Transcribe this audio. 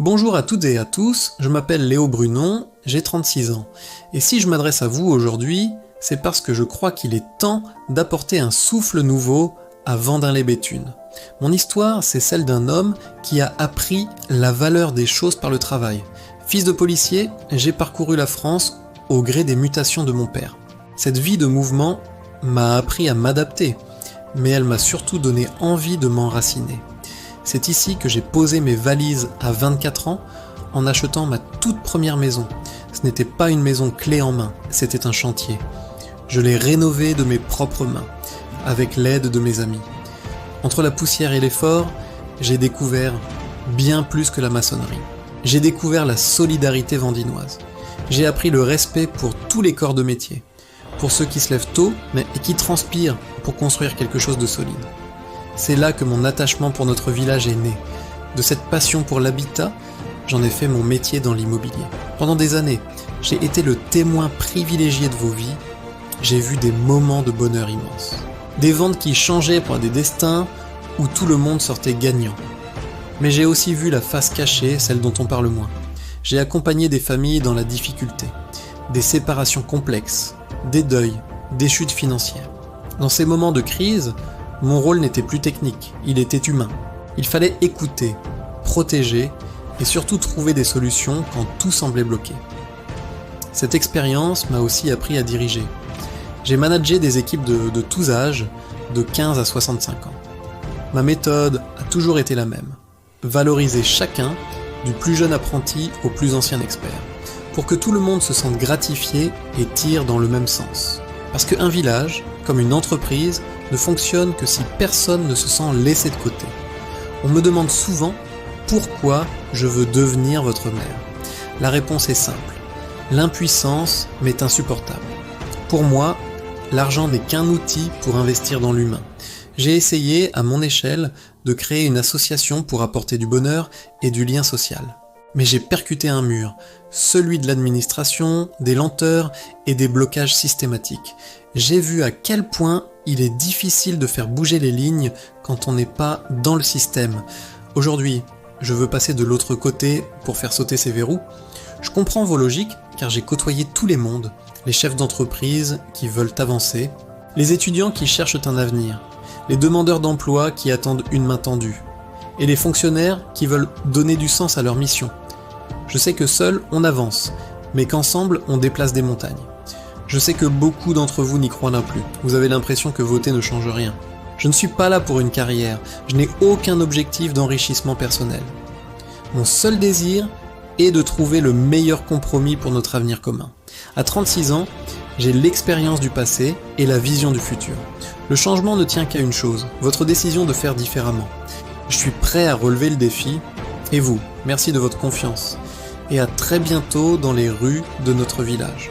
Bonjour à toutes et à tous, je m'appelle Léo Brunon, j'ai 36 ans. Et si je m'adresse à vous aujourd'hui, c'est parce que je crois qu'il est temps d'apporter un souffle nouveau à Vendin-les-Béthunes. Mon histoire, c'est celle d'un homme qui a appris la valeur des choses par le travail. Fils de policier, j'ai parcouru la France au gré des mutations de mon père. Cette vie de mouvement m'a appris à m'adapter, mais elle m'a surtout donné envie de m'enraciner. C'est ici que j'ai posé mes valises à 24 ans en achetant ma toute première maison. Ce n'était pas une maison clé en main, c'était un chantier. Je l'ai rénovée de mes propres mains, avec l'aide de mes amis. Entre la poussière et l'effort, j'ai découvert bien plus que la maçonnerie. J'ai découvert la solidarité vendinoise. J'ai appris le respect pour tous les corps de métier, pour ceux qui se lèvent tôt, mais qui transpirent pour construire quelque chose de solide. C'est là que mon attachement pour notre village est né. De cette passion pour l'habitat, j'en ai fait mon métier dans l'immobilier. Pendant des années, j'ai été le témoin privilégié de vos vies. J'ai vu des moments de bonheur immenses. Des ventes qui changeaient pour des destins où tout le monde sortait gagnant. Mais j'ai aussi vu la face cachée, celle dont on parle moins. J'ai accompagné des familles dans la difficulté, des séparations complexes, des deuils, des chutes financières. Dans ces moments de crise, mon rôle n'était plus technique, il était humain. Il fallait écouter, protéger et surtout trouver des solutions quand tout semblait bloqué. Cette expérience m'a aussi appris à diriger. J'ai managé des équipes de tous âges, de 15 à 65 ans. Ma méthode a toujours été la même. Valoriser chacun, du plus jeune apprenti au plus ancien expert, pour que tout le monde se sente gratifié et tire dans le même sens. Parce qu'un village, comme une entreprise, ne fonctionne que si personne ne se sent laissé de côté. On me demande souvent pourquoi je veux devenir votre maire. La réponse est simple. L'impuissance m'est insupportable. Pour moi, l'argent n'est qu'un outil pour investir dans l'humain. J'ai essayé, à mon échelle, de créer une association pour apporter du bonheur et du lien social. Mais j'ai percuté un mur, celui de l'administration, des lenteurs et des blocages systématiques. J'ai vu à quel point il est difficile de faire bouger les lignes quand on n'est pas dans le système. Aujourd'hui, je veux passer de l'autre côté pour faire sauter ces verrous. Je comprends vos logiques car j'ai côtoyé tous les mondes, les chefs d'entreprise qui veulent avancer, les étudiants qui cherchent un avenir, les demandeurs d'emploi qui attendent une main tendue, et les fonctionnaires qui veulent donner du sens à leur mission. Je sais que seul on avance, mais qu'ensemble on déplace des montagnes. Je sais que beaucoup d'entre vous n'y croient non plus. Vous avez l'impression que voter ne change rien. Je ne suis pas là pour une carrière. Je n'ai aucun objectif d'enrichissement personnel. Mon seul désir est de trouver le meilleur compromis pour notre avenir commun. À 36 ans, j'ai l'expérience du passé et la vision du futur. Le changement ne tient qu'à une chose, votre décision de faire différemment. Je suis prêt à relever le défi. Et vous, merci de votre confiance. Et à très bientôt dans les rues de notre village.